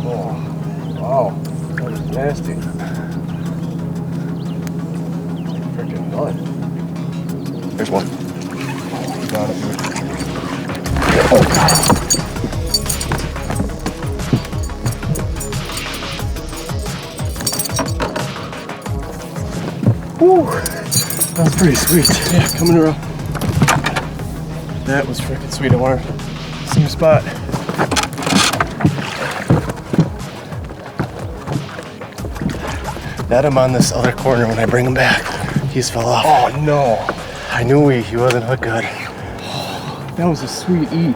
Oh, wow, that is nasty. Freaking nut. There's one. Got it. Oh. Whew. That's pretty sweet. Yeah, coming around. That was freaking sweet. I want to see a spot. Net him on this other corner when I bring him back. He's fell off. Oh no. I knew he wasn't hooked good. That was a sweet eat.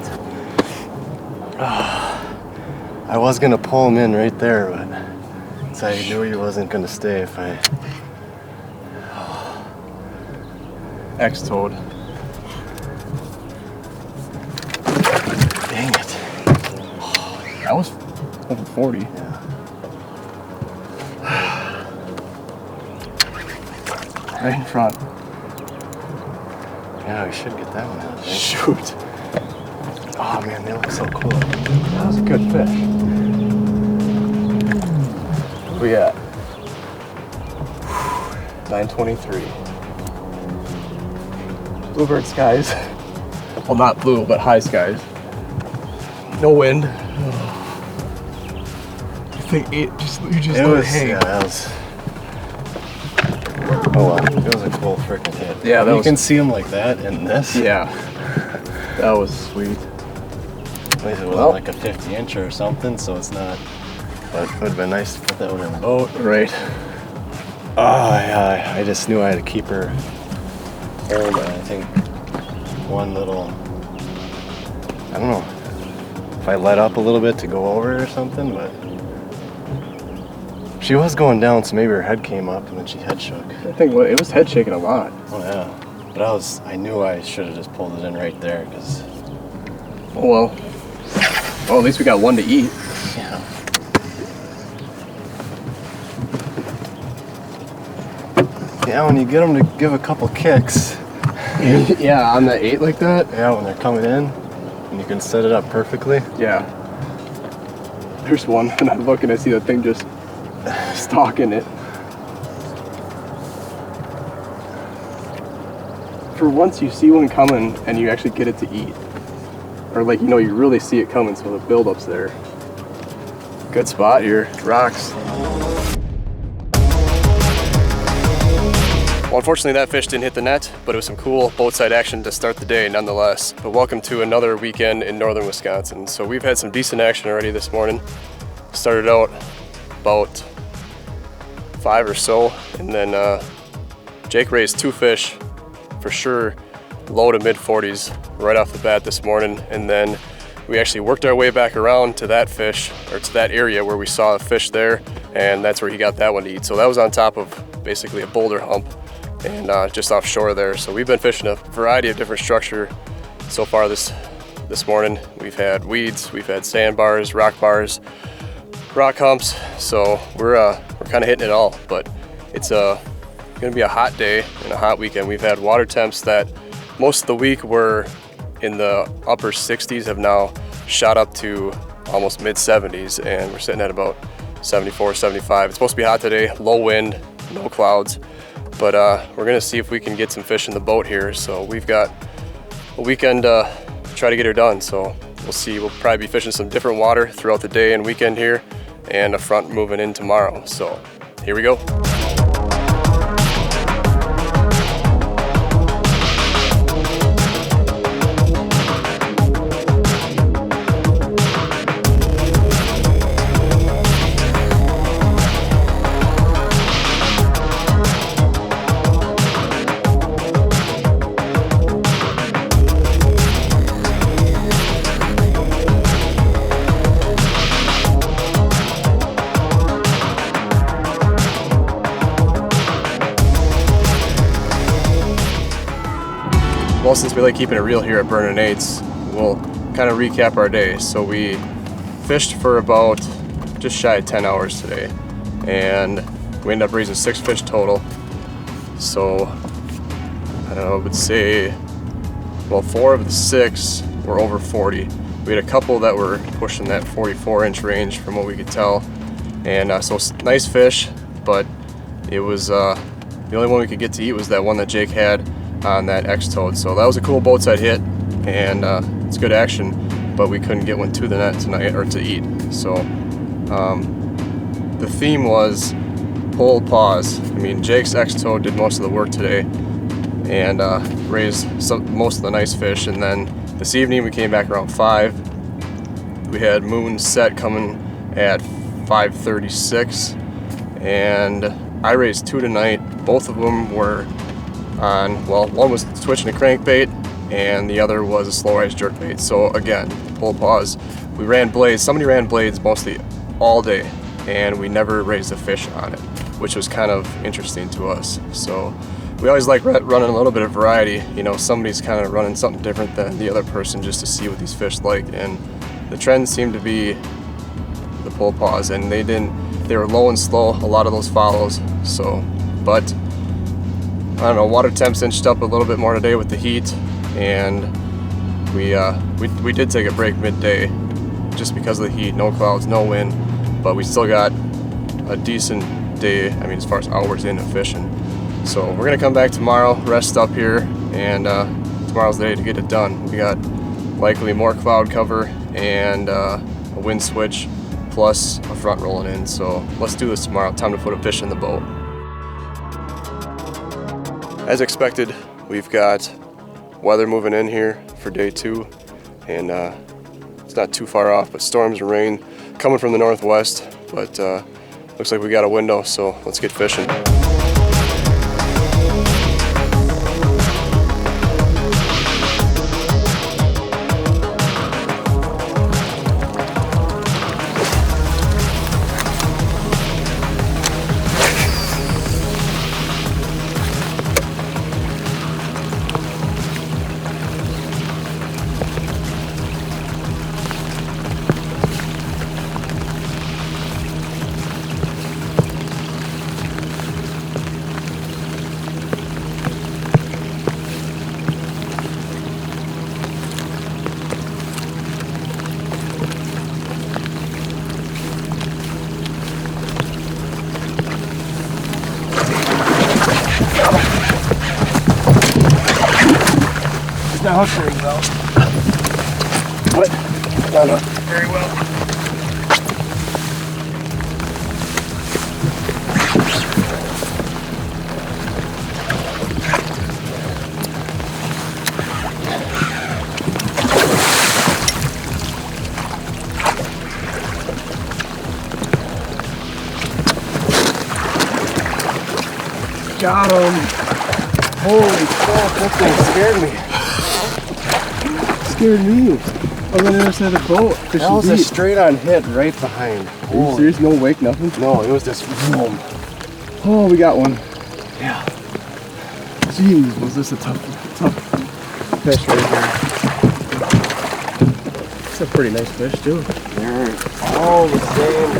I was gonna pull him in right there, but since I knew he wasn't gonna stay if I... X-toed. Dang it. That was over 40. Yeah. Right in front. Yeah, we should get that one out. Shoot. Oh man, they look so cool. That was a good fish. What we got? 923. Bluebird skies. Well, not blue, but high skies. No wind. I think you just let it hang. Yeah, that was... Oh wow, it was a cool freaking hit. Yeah, you can see them like that in this. Yeah, that was sweet. At least it wasn't like a 50-incher or something, so it's not. But it would have been nice to put that one in the boat. Right. Oh yeah, I just knew I had to keep her hold. I think one little. I don't know if I let up a little bit to go over it or something, but. She was going down, so maybe her head came up and then she head shook. I think it was head shaking a lot. Oh yeah, but I knew I should have just pulled it in right there because. Oh well. Well, at least we got one to eat. Yeah. Yeah, when you get them to give a couple kicks. Yeah, on the 8 like that. Yeah, when they're coming in, and you can set it up perfectly. Yeah. There's one, and I look and I see that thing just. Stalking it. For once you see one coming and you actually get it to eat. Or like, you really see it coming, so the build-up's there. Good spot here, rocks. Well, unfortunately that fish didn't hit the net, but it was some cool boatside action to start the day nonetheless. But welcome to another weekend in northern Wisconsin. So we've had some decent action already this morning. Started out about 5 or so, and then Jake raised 2 fish for sure, low to mid 40s right off the bat this morning, and then we actually worked our way back around to that fish, or to that area where we saw a fish there, and that's where he got that one to eat. So that was on top of basically a boulder hump and just offshore there. So we've been fishing a variety of different structure so far this morning. We've had weeds, we've had sandbars, rock bars, rock humps, so we're kind of hitting it all. But it's gonna be a hot day and a hot weekend. We've had water temps that most of the week were in the upper 60s, have now shot up to almost mid 70s, and we're sitting at about 74, 75. It's supposed to be hot today, low wind, no clouds, but we're gonna see if we can get some fish in the boat here. So we've got a weekend to try to get her done, so we'll see. We'll probably be fishing some different water throughout the day and weekend here, and a front moving in tomorrow. So here we go. Well, since we like keeping it real here at Burnin 8s, we'll kind of recap our day. So we fished for about just shy of 10 hours today, and we ended up raising 6 fish total. So I don't know, I would say, well, 4 of the 6 were over 40, We had a couple that were pushing that 44-inch range from what we could tell. And so nice fish, but it was the only one we could get to eat was that one that Jake had on that X-toad. So that was a cool boatside hit, and it's good action, but we couldn't get one to the net tonight, or to eat. So the theme was pull, pause. I mean, Jake's X-toad did most of the work today and raised most of the nice fish. And then this evening we came back around 5. We had moon set coming at 5:36, and I raised 2 tonight. Both of them were on, well, one was twitching a crankbait and the other was a slow rise jerkbait. So again, pull, pause. We ran blades. Somebody ran blades mostly all day, and we never raised a fish on it, which was kind of interesting to us. So we always like running a little bit of variety. You know, somebody's kind of running something different than the other person just to see what these fish like. And the trend seemed to be the pull, pause, and they were low and slow, a lot of those follows. So, but I don't know, water temps inched up a little bit more today with the heat, and we did take a break midday just because of the heat. No clouds, no wind, but we still got a decent day, I mean, as far as hours in of fishing. So we're gonna come back tomorrow, rest up here, and tomorrow's the day to get it done. We got likely more cloud cover and a wind switch plus a front rolling in. So let's do this tomorrow. Time to put a fish in the boat. As expected, we've got weather moving in here for day 2, and it's not too far off, but storms and rain coming from the northwest, but looks like we got a window, so let's get fishing. Not hooked very well. What? Not hooked very well. Got him. Holy crap, that thing scared me. Scared me. I was on the other side of the boat. That was a straight on hit right behind. Are you serious? No wake, nothing? No, it was just boom. Oh, we got one. Yeah. Jeez, was this a tough fish right here. It's a pretty nice fish too. They're all the same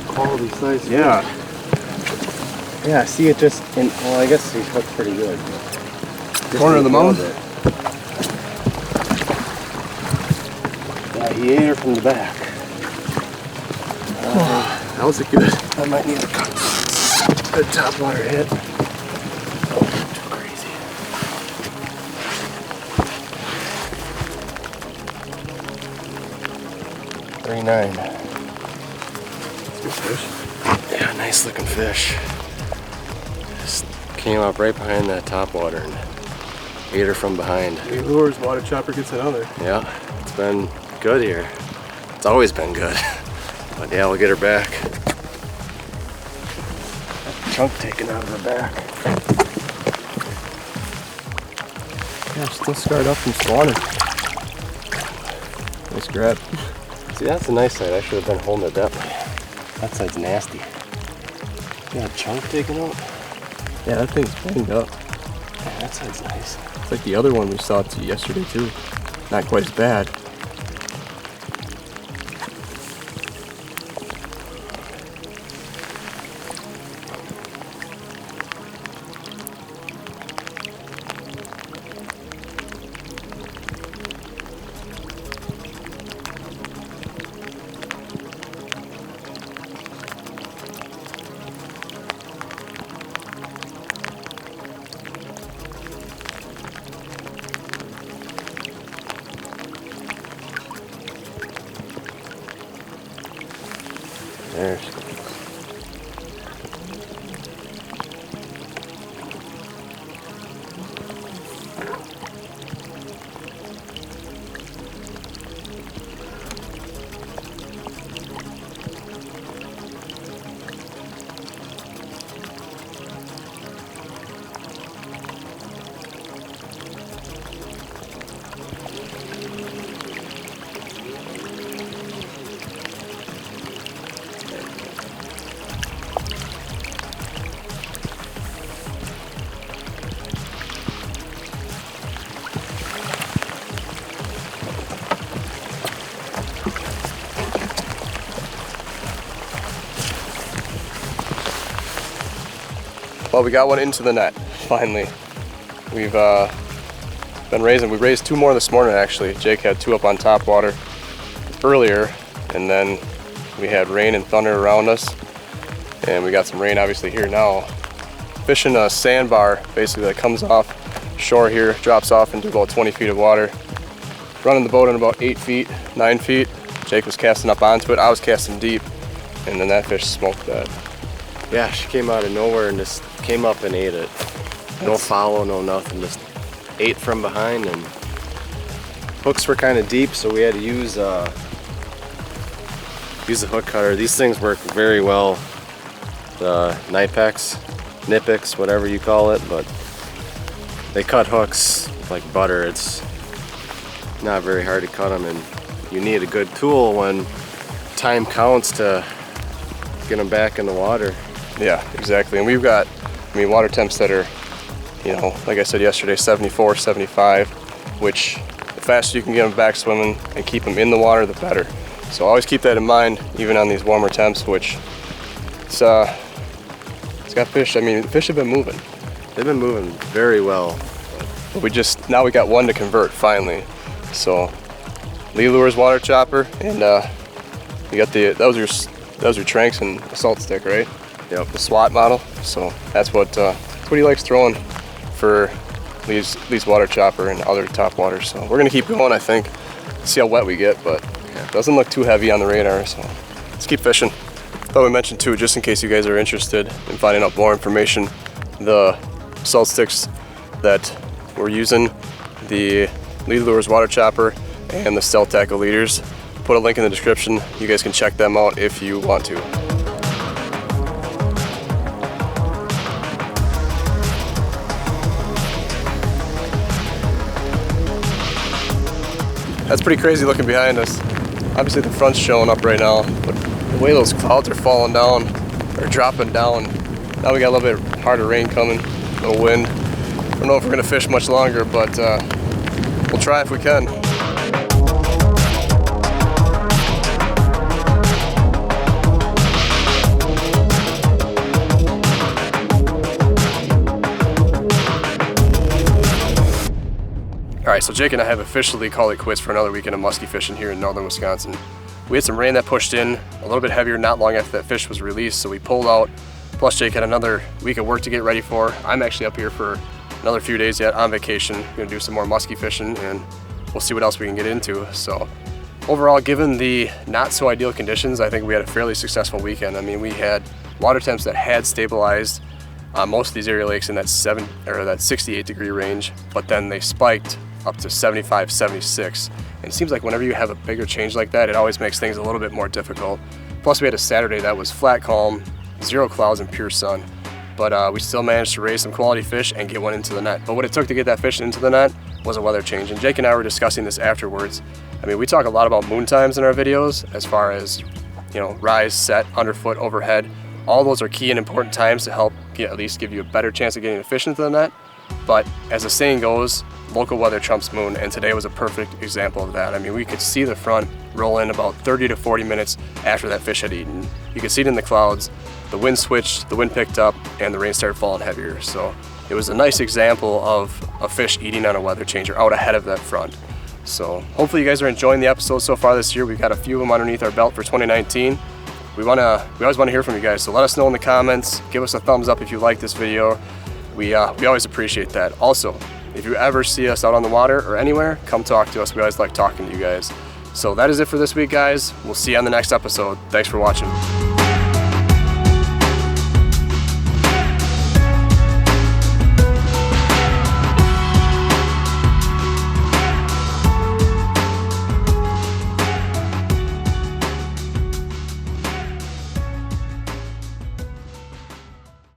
quality size fish. Yeah. Yeah, I see it just in, well, I guess he's hooked pretty good. Corner of the mouth? Yeah, he ate her from the back. That was a good. I might need a good top water hit. Too crazy. $39. That's good fish. Yeah, nice looking fish. Just came up right behind that top water and ate her from behind. He lures, water chopper gets another. Yeah, it's been good here. It's always been good. But yeah, we'll get her back. That chunk taken out of her back. Yeah, still scarred up from spawning. Nice grab. See, that's the nice side. I should have been holding it that way. That side's nasty. Got a chunk taken out? Yeah, that thing's banged up. Yeah, that side's nice. It's like the other one we saw yesterday too. Not quite as bad. There she goes. Well, we got one into the net, finally. We've been raising, we raised 2 more this morning actually. Jake had 2 up on top water earlier, and then we had rain and thunder around us, and we got some rain obviously here now. Fishing a sandbar basically that comes off shore here, drops off into about 20 feet of water. Running the boat in about 8 feet, 9 feet. Jake was casting up onto it, I was casting deep, and then that fish smoked that. Yeah, she came out of nowhere and just came up and ate it. No follow, no nothing, just ate from behind, and hooks were kind of deep, so we had to use a hook cutter. These things work very well, the Nipex, whatever you call it, but they cut hooks like butter. It's not very hard to cut them, and you need a good tool when time counts to get them back in the water. Yeah, exactly. And we've got, water temps that are, like I said yesterday, 74, 75, which the faster you can get them back swimming and keep them in the water, the better. So always keep that in mind, even on these warmer temps, which it's got fish. The fish have been moving. They've been moving very well. But now we got one to convert finally. So Lee Lures water chopper, and you got that was your Tranks and salt stick, right? Yep. The SWAT model. So that's what he likes throwing for Lee's water chopper and other top waters. So we're gonna keep going, I think. See how wet we get, but it doesn't look too heavy on the radar. So let's keep fishing. Thought we mentioned too, just in case you guys are interested in finding out more information, the salt sticks that we're using, the Lee Lures water chopper and the Stealth Tackle leaders. Put a link in the description. You guys can check them out if you want to. That's pretty crazy looking behind us. Obviously the front's showing up right now, but the way those clouds are falling down, or dropping down, now we got a little bit harder rain coming, a little wind. I don't know if we're gonna fish much longer, but we'll try if we can. All right, so Jake and I have officially called it quits for another weekend of musky fishing here in northern Wisconsin. We had some rain that pushed in a little bit heavier not long after that fish was released, so we pulled out. Plus Jake had another week of work to get ready for. I'm actually up here for another few days yet on vacation. We're gonna do some more musky fishing, and we'll see what else we can get into. So overall, given the not so ideal conditions, I think we had a fairly successful weekend. We had water temps that had stabilized on most of these area lakes in that 68 degree range, but then they spiked up to 75, 76. And it seems like whenever you have a bigger change like that, it always makes things a little bit more difficult. Plus we had a Saturday that was flat calm, 0 clouds and pure sun. But we still managed to raise some quality fish and get one into the net. But what it took to get that fish into the net was a weather change. And Jake and I were discussing this afterwards. We talk a lot about moon times in our videos as far as, rise, set, underfoot, overhead. All those are key and important times to help at least give you a better chance of getting a fish into the net. But as the saying goes, local weather trumps moon, and today was a perfect example of that. We could see the front roll in about 30 to 40 minutes after that fish had eaten. You could see it in the clouds. The wind switched, the wind picked up, and the rain started falling heavier. So it was a nice example of a fish eating on a weather change or out ahead of that front. So hopefully you guys are enjoying the episodes so far this year. We've got a few of them underneath our belt for 2019. We always want to hear from you guys, so let us know in the comments. Give us a thumbs up if you like this video. We always appreciate that. Also, if you ever see us out on the water or anywhere, come talk to us. We always like talking to you guys. So that is it for this week, guys. We'll see you on the next episode. Thanks for watching.